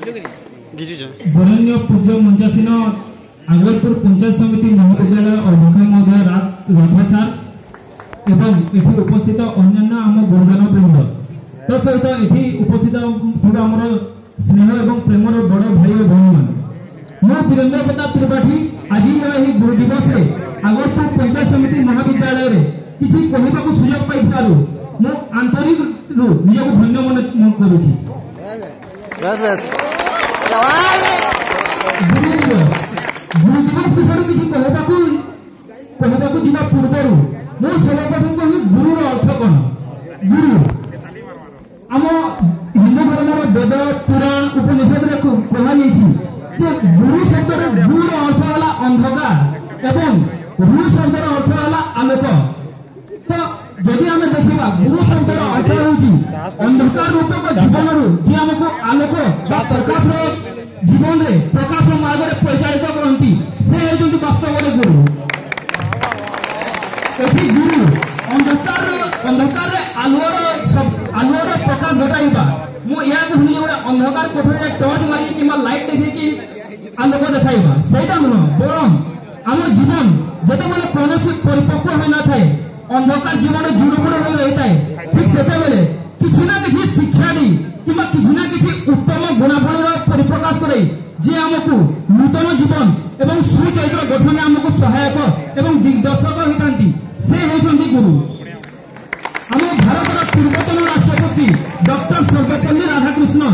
बरण्य पूज्य मंचासीन आगरपुर पंचायत समिति महाविद्यालय अध्यक्ष महोदय राधा सार एवं एठी उपस्थित अन्य आम गुरुजन वृंद तो सहित एठी उपस्थित थिबा हमर स्नेह एवं प्रेमर बड़ भाई और भौणी मान मो वीरेंद्र प्रताप त्रिपाठी आज यही गुरु दिवस रे आगरपुर पंचायत समिति महाविद्यालय रे किछि कहबा को सुयोग पाइ पारु मो आंतरिक रु निजको धन्य मन करूछि। बस बस गुरु दिवस विषय किछि कहबा को जिबा पूर्व मो सर्वप्रथम कहबी गुरु रो अर्थ कोन। गुरु आम हिंदू धर्म वेद पुराण उपनिषद रे कहा जाइछि जे गुरु शब्द रे गुरु रो अर्थ होला अंधकार एवं रु शब्द रो अर्थ होला आलोक। तो जदि हमें देखिबा गुरु शब्द रो अर्थ होछि अंधकार रूपक जीवन रो जे हमको आलोक बा प्रकाश रो जीवन रे प्रकाश मार्ग रे परिचालित करंती से हेजंती वास्तव रे गुरु। एठी गुरु अंधकार रे आलोर प्रकाश घटाइबा मु या कहनी गोटे अंधकार कोठरे टॉर्च मारी किबा लाइट देखि कि आलोक देखाइबा सेटा न बरम आम जीवन जते बेले कोनोसी परिपक्व होई न थाए अंधकार जीवन जुड़ुबुड़ होई रहिताए ठीक सेते बेले किछि ना किछि शिक्षा दी किबा किछि ना किछि उत्तम गुणावलीर परिप्रकाश करे जे हमकु नूतन जीवन एवं सुचरित्र गठन हमकु सहायक एवं दिग्दर्शक होइतांती से हेजंती गुरु। आम भारत पूर्वतन राष्ट्रपति डॉक्टर सर्वपल्ली राधाकृष्णन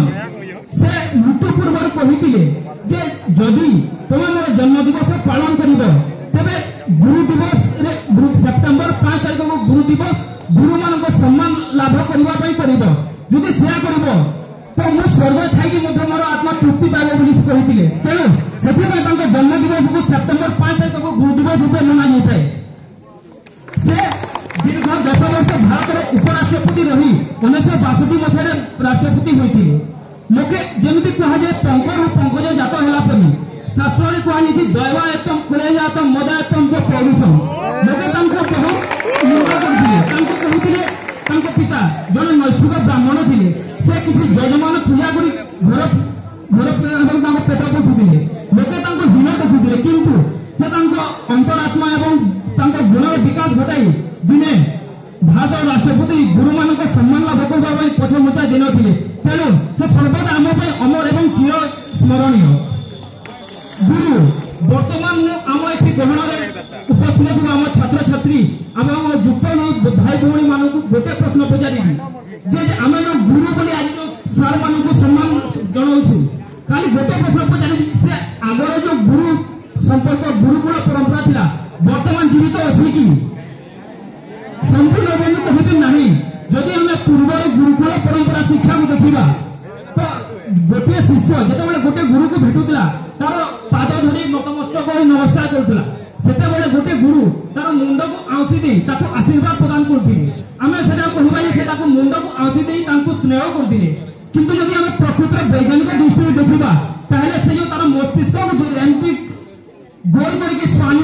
से मृत्यु पूर्व कही जे जदि तुम मोर जन्म दिवस पालन कर तेरे गुरु दिवस सेप्टेम्बर 5 तारीख को गुरु दिवस गुरु मान सम्मान लाभ करने जदि से तो मु स्वर्ग थी मोर आत्मा तृप्ति पाइबे तेणु से जन्म दिवस को सेप्टेम्बर 5 तारीख को गुरु दिवस रूप मना जाए। से दीर्घ 10 वर्ष भारत उपराष्ट्रपति रही 1962 मसीह राष्ट्रपति होते लोके जमी कहुए पंकरु पंकज जात है शास्त्र में कहुई दैवायतम कुलयातम मदायतम जो पौरुषम लोके बहुत निंदा करते पिता जड़े नैष्ठिक ब्राह्मण थे से किसी जजमान पूजा कर घर पेट पोषुले लोके हीन देखुले किंतु से अंतरात्मा एवं गुणर विकास घटाई दिने भारत राष्ट्रपति गुरु मान सम्मान लाभ करने पछमुचा दिन थे तेणु से सर्वदा आम अमर एवं चिर स्मरणीय गुरु। बर्तमान आम ये ग्रहण उपस्थित आम छात्र छात्री आम युक्त भाई भौणी मान गोटे प्रश्न पचारि जे आम गुरु बोली आज सार मान सम्मान जनाऊँ खाली गोटे प्रश्न पचारि से आगर जो गुरु संपर्क गुरुकुल परंपरा थिला वर्तमान जीवित अच्छी कि संपूर्ण कहते नहीं जदि हमें पूर्व गुरुकुल परंपरा शिक्षा को देखा तो गोटे शिष्य जो गोटे गुरु को भेटुला तार पाद धरी नतमस्तक हो नमस्कार करुला से गोटे गुरु तार मुंड को आउसी दे आशीर्वाद प्रदान करते आम से मुंड को आउसी दे स्नेह करते किंतु जदि आम प्रकृत वैज्ञानिक दृष्टि देखा से जो तार मस्तिष्क एमती गोल करके स्वामी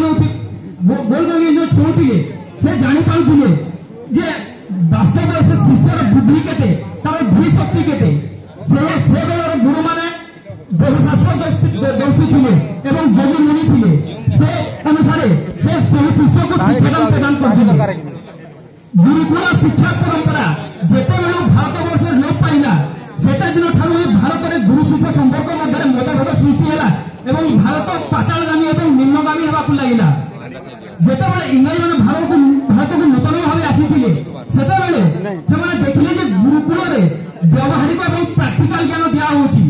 गोल करके जो छुटे से जानी पाउथिले जे वास्तव से शिष्यर बुद्धि केते तार बुद्धि शक्ति केते से बेलर गुरु माने बहुशास्त्र दर्शी थिले एवं जोगी मुनि थिले से अनुसार से शिष्य को शिक्षा प्रदान करथिले। गुरुकुल शिक्षा परंपरा जेते बेलु भारतवर्ष लोप पाइला सेटा दिन ठारू भारत रे गुरु शिष्य संपर्क मध्य मतभेद सृष्टि हैला एवं भारत पातालगामी एवं निम्नगामी हेबाकु लागिला। जेतेबेले इंग्रज माने भारत को नूतन भाव आसीथिले सेतेबेले सेमाने देखिले जे गुरुकुल रे व्यवहारिक एवं प्रैक्टिकल ज्ञान दिया होची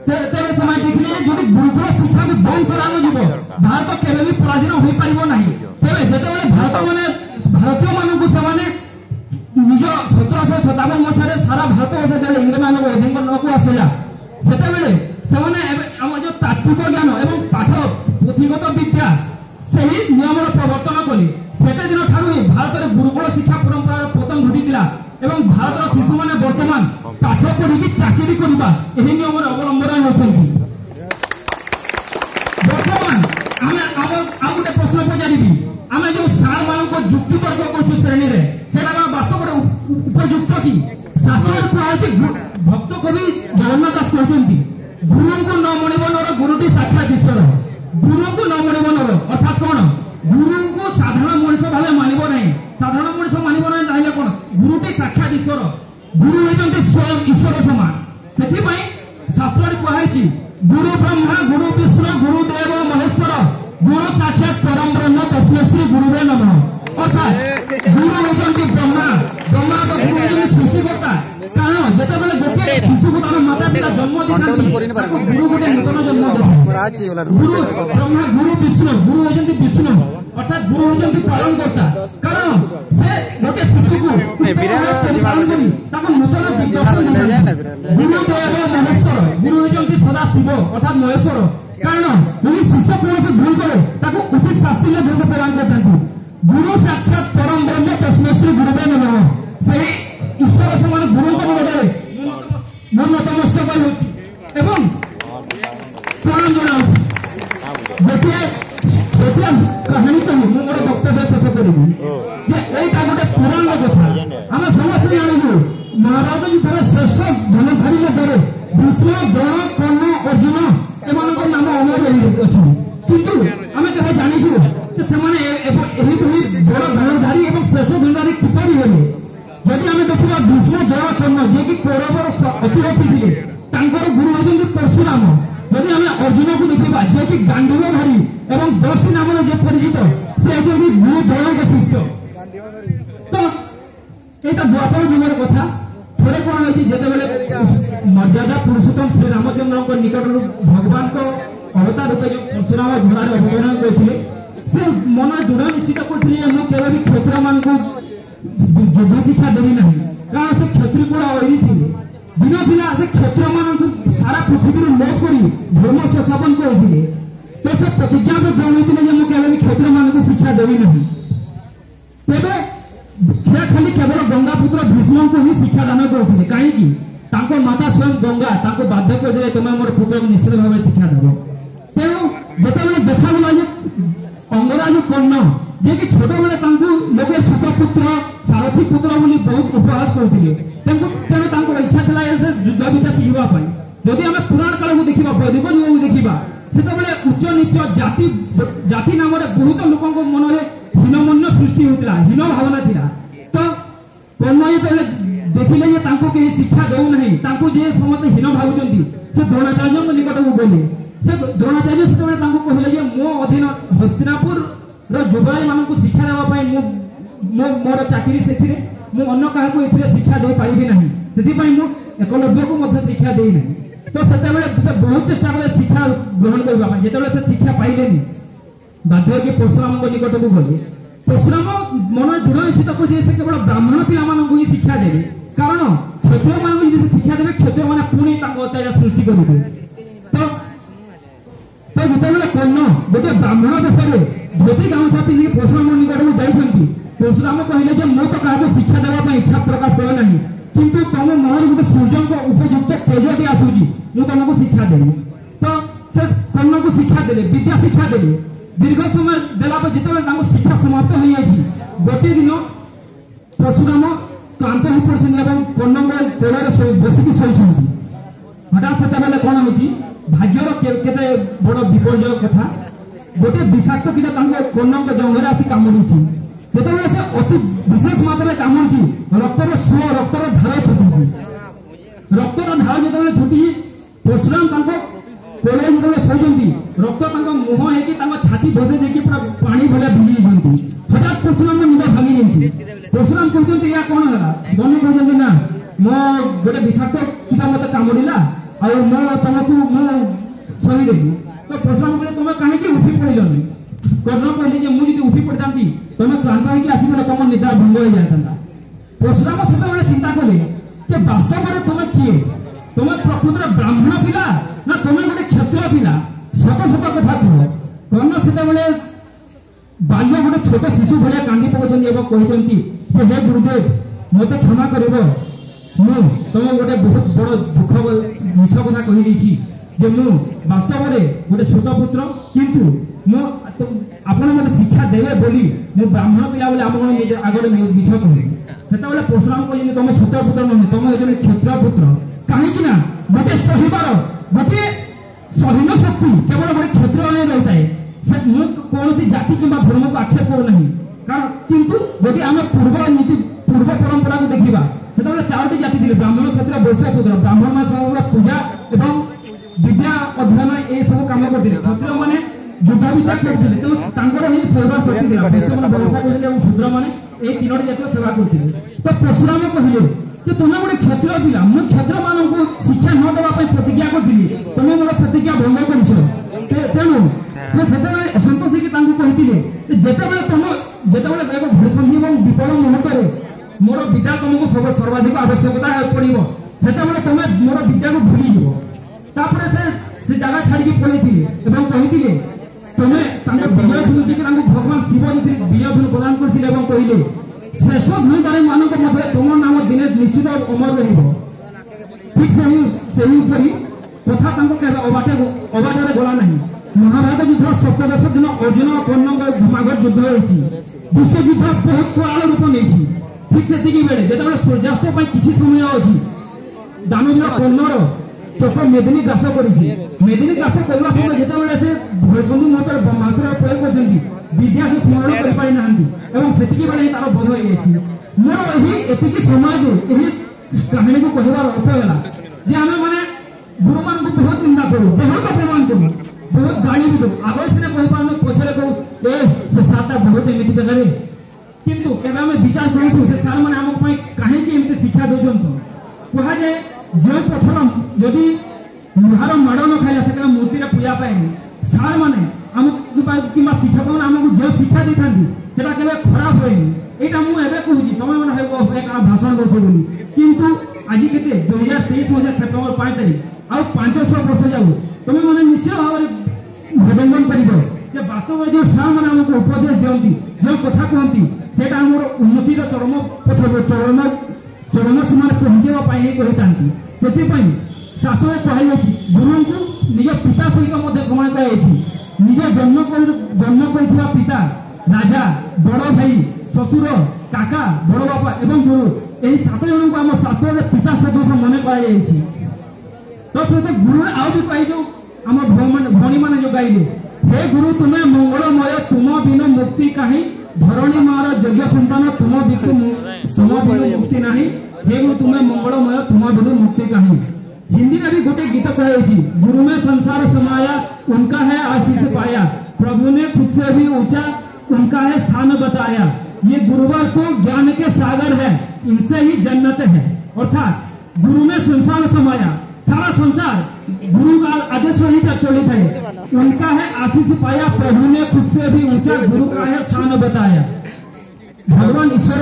तेरे समय देखिले जदि गुरुकुल शिक्षा को बंद करानो जीवो भारत केबे भी पराधीन होई परिबो नाही। तेबे जेतेबेले भारतीय मानन को सेमाने निज 1757 मसीह सारा भारत वर्ष इंग्रज मान को अधीन को आसेला सेतेबेले सेमाने हम जो तात्विक ज्ञान एवं पाठ पुथिगत विद्या सही नियम प्रवर्तन कले सेटा दिन ठारू भारत में गुरुकुल शिक्षा परंपरा पतन घटी एवं भारत शिशु मैंने वर्तमान पाठ पढ़ी चाकरी करवा यही नियम अवलंबन होती। वर्तमान आम गोटे प्रश्न पचारि आम जो सार मान युक्ति तर्क कर श्रेणी से वास्तव उपयुक्त कि शास्त्र भक्त कवि जगन्नाथ दास कहते गुरु को न मणिब नर गुरुटी साक्षात ईश्वर गुरु को न मणिब नर अर्थात कौन गुरु को साधारण मनुष्य भाव मानव ना साधारण मनुष्य मानव ना ताहले कौन गुरुटी साक्षात ईश्वर गुरु होइछन्ति स्वयं ईश्वर समान सेथि पई शास्त्र कहाइछि गुरु ब्रह्मा गुरु विष्णु गुरु देव महेश्वर गुरु साक्षात परम ब्रह्म तस्मै श्री गुरुवे नमः अर्थात गुरु होइछन्ति ब्रह्मा ब्रह्मा तो गुरु होइछन्ति सृष्टिकर्ता कारण जेतेबेले गोटे शिशु को तार माता पिता जन्म दिखांती गुरु गोटे नूतन जन्म देखांती गुरु ब्रह्मा गुरु विष्णु गुरु होइछन्ति विष्णु अर्थात गुरु होइछन्ति पालन करता कारण से गोटे शिशु को पालन करी ताको नूतन दिग्दर्शन दिखांती गुरु देव महेश्वर गुरु होइछन्ति सदा शिव अर्थात महेश्वर कारण यदि शिष्य कौन से भूल करे ताको उचित शास्त्री में जैसे प्रदान करते गुरु साक्षात परम ब्रह्म तस्मै श्री गुरुवे नमः सही ईश्वर समान गुरु को निकटरे मन नतमस्तक होती एवं प्रणाम जनाउछि गोटे छोटिया कहानी कहि मु मोर वक्तव्य शेष करिबि जे एटा गोटे पुराण कथा हम समस्त जानिछु महाभारत युद्धर श्रेष्ठ धनुधारी मध्य भीष्म द्रोण कर्ण अर्जुन एमानक नाम अमर रही अछि किंतु आमे कथा जानिछु जे समान एही बड़ धनुधारी एवं श्रेष्ठ धनुधारी किपरि हेले जदि आमे देखिबा भीष्म द्रोण कर्ण जे कि कौरवर अतिरथी थिले तांकर गुरु होइछन्ति परशुराम जदि आमे अर्जुन को देखिबा जे कि गांडीवधारी एवं 10 नाम जे परिचित से होइछन्ति गुरु द्रोण के शिष्य तो एटा द्वापर जुगर कथा थोड़े कोन होइछि जेतेबेले मर्यादा पुरुषोत्तम श्री रामचंद्र को निकट भगवान को अवतार रूपे जो परशुराम घोड़ार अवतरण करथिले से मन दृढ़ निश्चित करथिले हम केबे भी क्षत्र मान को युद्ध शिक्षा देवी नहीं कारण से क्षत्रिय गुण ओरी थिले दिन दिना से क्षत्र मान को सारा पृथ्वी रो लोप करी धर्म संस्थापन करथिले तो से प्रतिज्ञा को जणैथिले जे हम केबे भी क्षत्र मान को शिक्षा देवी नहीं तेबे खाली केवल गंगा पुत्र भीष्म को ही शिक्षा दान करथिले काहे कि तांको माता स्वयं गंगा तांको बाध्य कर दे तुम मोर पुत्र को निश्चित भाव शिक्षा देबो तेणु जेतेबेले देखा गला जे अंगराज कर्ण जे कि छोट बेले तांको लोके सुतपुत्र सारथी पुत्र बोली बहुत उपहास करथिले तेणु तांको इच्छा थला से युद्ध विद्या शिखिबा पई जदि हम पुराण काल को देखिबा वैदिक युग को देखिबा सेतेबेले उच्च नीच जाति जाति नाम रे बहुत लोक को मन रे हीनमन्य सृष्टि होतिला हीन भावना थिला तो कर्ण जेतेबेले देखिले जे तांको के शिक्षा देउ नहीं तांको जे समस्त हीन भावुचंती से द्रोणाचार्य को निकट को बोले से द्रोणाचार्य सेतेबेले तांको कहिले जे मो अधीन हस्तिनापुर रो जुबाई मानन को शिक्षा देबा पई मो मोर चाकरी सेथिरे मो अन्य काहा को एथिरे शिक्षा दे पारिबि नहीं सेति पई मो एकलव्य को मध्य शिक्षा देई नहीं तो सेतेबेले बहुत चेष्टा करे शिक्षा ग्रहण करबा पई जेतेबेले से शिक्षा पाइलेनी बाध्य के परशुराम को निकट को गले परशुराम मन दृढ़ निश्चित को जे से केवल ब्राह्मण पिला मानन को ही शिक्षा देबे कारण क्षत्रिय मान को जे शिक्षा देबे क्षत्रिय माने पुणी ताको अत्याचार सृष्टि करिबे तो जेतेबेले कर्ण गोटे ब्राह्मण देशरे धोती गामछा पिंधि परशुराम निकट को जाइछंती परशुराम कहिले जे मो तो काहा शिक्षा देबा पई इच्छा प्रकाश करे नहीं किंतु तुम मोहर गोटे सूर्य को उपयुक्त तेज दे आसुजी मु तुमको शिक्षा देबी तो से कर्ण को शिक्षा देले विद्या शिक्षा देले दीर्घ समय देला पर जेतेबेले ताको शिक्षा समाप्त हो जाइछि गोटे दिन परशुराम क्लांत हो पड़छन एवं कर्ण कोलर बसिकी सहिछंती हठात सेतेबेले कोन होछि भाग्यर केते बड़ विपर्यय कथा गोटे विषाक्त कीट तांको कर्ण जंगरे आसी कामुड़ी जेतेबेले से अति विशेष मात्रा कामुड़ी रक्तर सुओ रक्तर धार छुटी रक्तर धार जेतेबेले छुटी परशुराम तांको कोले जेतेबेले सहिछंती रक्त तांको मुह हे कि तांको छाती बसे देकी पूरा पानी भले भिजी जंती हठात परशुराम निद भागी जंती परशुराम कहते या कौन है बने कहते ना मो गोटे विषाक्त कीट मत कामुड़िला आ मो तुमको मो सही देबी तो परशुराम कहले तुम काहे कि उठी पड़िलनी कर्ण कहले जे मु जदी उठी पड़तांती तुम क्लांत होई कि आसीबे तुम निद्रा भंग हो जायता परशुराम सेतेबेले चिंता कले जे वास्तव में तुम किए तुम प्रकृतिर ब्राह्मण पिला ना तुम गोटे क्षत्रिय पिला सत सत कथा कह कर्ण सेतेबेले बाल्य गोटे छोट शिशु भाया कांदी पकाउछन्ती एवं कहते जे हे गुरुदेव मते क्षमा करिवो मु तुम गोटे बहुत बड़ दुख मिछ कथा कहि दैछि जे मु वास्तव में गोटे सुत पुत्र किंतु मु आपण मते शिक्षा देबे बोली मु ब्राह्मण पिला बोली आपण आगरे मिछ कहले सेतेबेले परशुराम कहले तुम सुत पुत्र नहीं तुम जने क्षत्रिय पुत्र काहे कि ना गोटे सहीबार गोटे କୌଣସି ଜାତି କିମ୍ବା ଧର୍ମକୁ ଆକ୍ଷେପ କରୁନାହିଁ। କାରଣ କିନ୍ତୁ ଯଦି ଆମେ ପୂର୍ବ ପରମ୍ପରାକୁ ଦେଖିବା ସେତେବେଳେ 4ଟି ଜାତି ଥିଲେ, ବ୍ରାହ୍ମଣ, କ୍ଷତ୍ରିୟ, ବୈଶ୍ୟ, ଶୂଦ୍ର। ବ୍ରାହ୍ମଣ ମାନେ ସବୁବେଳେ ପୂଜା ଏବଂ ବିଦ୍ୟା ଅଧ୍ୟୟନ এই ସବୁ କାମ କରୁଥିଲେ। କ୍ଷତ୍ରିୟ ମାନେ ଯୁଦ୍ଧ ବିଦ୍ୟା କରୁଥିଲେ, ତେଣୁ ତାଙ୍କର ହିଁ ସେବା ଶକ୍ତି ଥିଲା। ବୈଶ୍ୟ ମାନେ ବ୍ୟବସାୟ କରୁଥିଲେ ଏବଂ ଶୂଦ୍ର ମାନେ এই 3ଟି ଜାତିର ସେବା କରୁଥିଲେ। ତ ପରଶୁରାମ କହିଲେ যে তুমি ଗୋଟେ କ୍ଷତ୍ରିୟ ପିଲା, ମୁଁ କ୍ଷତ୍ରିୟ ମାନଙ୍କୁ ଶିକ୍ଷା ନ ଦେବା ପାଇଁ ପ୍ରତିଜ୍ଞା କରିଥିଲି, ତମେ ମୋର ପ୍ରତିଜ୍ଞା ଭଙ୍ଗ କରିଛ। ତେଣୁ ସେ ସେତେବେଳେ ଅସନ୍ତୋଷ ହେଇକି ତାଙ୍କୁ କହିଥିଲେ ଯେତେବେଳେ ଏକ ଘଡ଼ିସନ୍ଧି ଏବଂ ବିପଦ ମୁହୂର୍ତ୍ତରେ ମୋର ବିଦ୍ୟା ତମକୁ ସର୍ବାଧିକ ଆବଶ୍ୟକତା ପଡ଼ିବ, ସେତେବେଳେ ତମେ ମୋର ବିଦ୍ୟାକୁ ଭୁଲିଯିବ। ତାପରେ ସେ ଜାଗା ଛାଡ଼ିକି ପଳେଇଥିଲେ ଏବଂ କହିଥିଲେ ତମେ ତାଙ୍କ ବିଜୟ ଧନୁ ଯିଏକି ତାଙ୍କୁ ଭଗବାନ ଶିବ ବିଜୟ ଧନୁ ପ୍ରଦାନ କରିଥିଲେ ଏବଂ କହିଲେ ଶ୍ରେଷ୍ଠ ଧନୁଧାରୀ ମାନଙ୍କ ମଧ୍ୟରେ ତୁମ ନାମ ଦିନେ ନିଶ୍ଚିତ ଅମର ରହିବ। ଠିକ୍ ସେହିପରି କଥା ତାଙ୍କ କେବେ ଅବାଟରେ ଗଲା ନାହିଁ। ମହାଭାରତ ଯୁଦ୍ଧ ସପ୍ତଦଶ ଦିନ ଅର୍ଜୁନ କର୍ଣ୍ଣଙ୍କ ଧୂମାଘଟ ଯୁଦ୍ଧ ହୋଇଛି। ବିଶ୍ୱଯୁଦ୍ଧ ବହୁତ କରାଳ ରୂପ ନେଇଛି। ଠିକ୍ ସେତିକି ବେଳେ ଯେତେବେଳେ ସୂର୍ଯ୍ୟାସ୍ତ ପାଇଁ କିଛି ସମୟ ଅଛି, ଦାନବୀର କର୍ଣ୍ଣର ଚକ ମେଦିନୀ ଗ୍ରାସ କରିଛି। ମେଦିନୀ ଗ୍ରାସ କରିବା ସମୟରେ ଯେତେବେଳେ ସେ ଘଡ଼ିସନ୍ଧି ମୁହୂର୍ତ୍ତରେ ବ୍ରହ୍ମାସ୍ତ୍ର ପ୍ରୟୋଗ କରିଛନ୍ତି, ବିଦ୍ୟା ସେ ସ୍ମରଣ କରିପାରି ନାହାନ୍ତି ଏବଂ ସେତିକି ବେଳେ ହିଁ ତାର ବୋଧ ହେଇଯାଇଛି। ମୋର ଏତିକି ସମୟରେ ଏହି କାହାଣୀକୁ କହିବାର ଅର୍ଥ ହେଲା ଯେ ଆମେ ମାନେ ଗୁରୁମାନଙ୍କୁ ବହୁତ ନିନ୍ଦା କରୁ, ବହୁତ ଅପମାନ କରୁ, ବହୁତ ଗାଳି ବି ଦେଉ। ଆଗ ସିନା କହିପାରୁନୁ, ପଛରେ କହୁ ସେ ସାର୍ଟା ବହୁତ ଏମିତି ଦେଲେ, କିନ୍ତୁ କେବେ ଆମେ ବିଚାର କରୁଛୁ ସେ ସାର୍ ମାନେ ଆମ ପାଇଁ କାହିଁକି ଏମିତି ଶିକ୍ଷା ଦେଉଛନ୍ତି। କୁହାଯାଏ ଯେଉଁ ପଥର ଯଦି ଲୁହାର ମାଡ଼ ନ ଖାଇଲା ସେଟା ମୂର୍ତ୍ତିରେ ପୂଜା ପାଏନି। ସାର୍ ମାନେ ଆମକୁ କିମ୍ବା ଶିକ୍ଷକ ମାନେ ଆମକୁ ଯେଉଁ ଶିକ୍ଷା ଦେଇଥାନ୍ତି ସେଟା କେବେ ଖରାପ ହୁଏନି। এইটা ମୁଁ ଏବେ କହୁଛି, ତମେ ମାନେ ଭାବିବ କାଣା ଭାଷଣ ଦଉଛ ବୋଲି, କିନ୍ତୁ ଆଜି କେତେ 2023 ମସିହା ସେପ୍ଟେମ୍ବର 5 ତାରିଖ, ଆଉ 500 ବର୍ଷ ଯାଉ ତମେ ମାନେ ନିଶ୍ଚୟ ଭାବରେ ହୃଦୟଙ୍ଗମ କରିବ ଯେ ବାସ୍ତବରେ ଯେଉଁ ସାର୍ ମାନେ ଆମକୁ ଉପଦେଶ ଦିଅନ୍ତି, ଯେଉଁ କଥା କୁହନ୍ତି, ସେଇଟା ଆମର ଉନ୍ନତିର ଚରମ ସୀମାରେ ପହଞ୍ଚିବା ପାଇଁ ହିଁ କହିଥାନ୍ତି। ସେଥିପାଇଁ ଶାସ୍ତ୍ରରେ କୁହାଯାଇଛି ଗୁରୁଙ୍କୁ ନିଜ ପିତା ସହିତ ମଧ୍ୟ ସମାନ କରାଯାଇଛି। ନିଜ ଜନ୍ମ କରିଥିବା ପିତା, ରାଜା, ବଡ଼ ଭାଇ, ଶ୍ୱଶୁର, କାକା, ବଡ଼ ବାପା ଏବଂ ଗୁରୁ, ଏହି 7 ଜଣଙ୍କୁ ଆମ ଶାସ୍ତ୍ରରେ ପିତା ସଦୃଶ ମନେ କରାଯାଇଛି। ତ ସହିତ ଗୁରୁରେ ଆଉ ବି ପାଇଛୁ ଆମ ଭଉଣୀ ମାନେ ଯୋଉ ଗାଇଲେ, ହେ ଗୁରୁ ତୁମେ ମଙ୍ଗଳମୟ, ତୁମ ବିନ ମୁକ୍ତି କାହିଁ, ଧରଣୀ ମାର ଯୋଗ୍ୟ ସନ୍ତାନ, ତୁମ ବିନୁ ମୁକ୍ତି ନାହିଁ। हे गुरु तुम्हें मंगलमय, तुम बिनु मुक्ति कहीं। हिंदी में भी गोटे गीत कराई, गुरु में संसार समाया, उनका है आशीष पाया, प्रभु ने खुद से भी ऊंचा उनका है स्थान बताया। ये गुरुवर तो ज्ञान के सागर है, इनसे ही जन्नत है। अर्थात गुरु में संसार समाया, सारा संसार गुरु का आदेश वही चलित है, उनका है आशीष पाया, प्रभु ने खुद से भी ऊंचा गुरु का है स्थान बताया। भगवान ईश्वर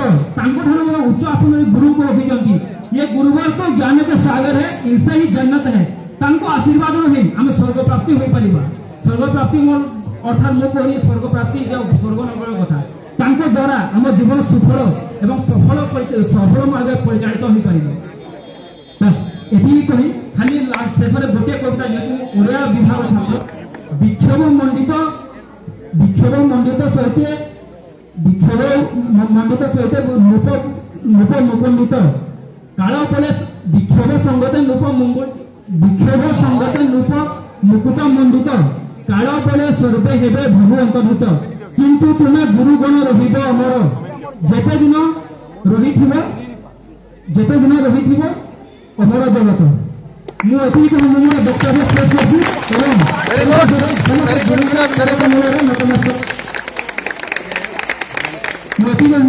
उच्च आसन में गुरु को रखी, ये गुरुवर तो ज्ञान के सागर है, इनसे ही जन्नत है। आशीर्वाद ही आम स्वर्ग प्राप्ति हो पार। स्वर्ग प्राप्ति अर्थात मो कह स्वर्ग प्राप्ति स्वर्ग नगर कथा द्वारा आम जीवन सुफल एवं सफल मार्ग परिचालित हो पार। ये कही खाली शेष में गोटे कविता जेहतु ओडिया विभाग छात्र, विक्षोभ मंडित सहित नूप मुकुंडित काल पड़े विक्षोभ संगते नूप मुकुट मंडित काल पड़े सर्वे हेबे भू अंतर्भूत, किंतु तुम्हें गुरुगण रहिब अमर, जेते दिन रही अमर जगत। मुझे मोर वक्तव्य शेष करছি এবং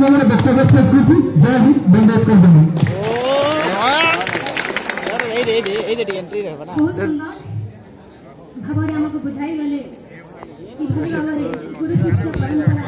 मोर वक्तव्य शेष करছি। जय हिंद, बंदे कर दूंगी। बहुत सुंदर भाव आमको बुझाई गले कि भाव गुरु शिष्य परंपरा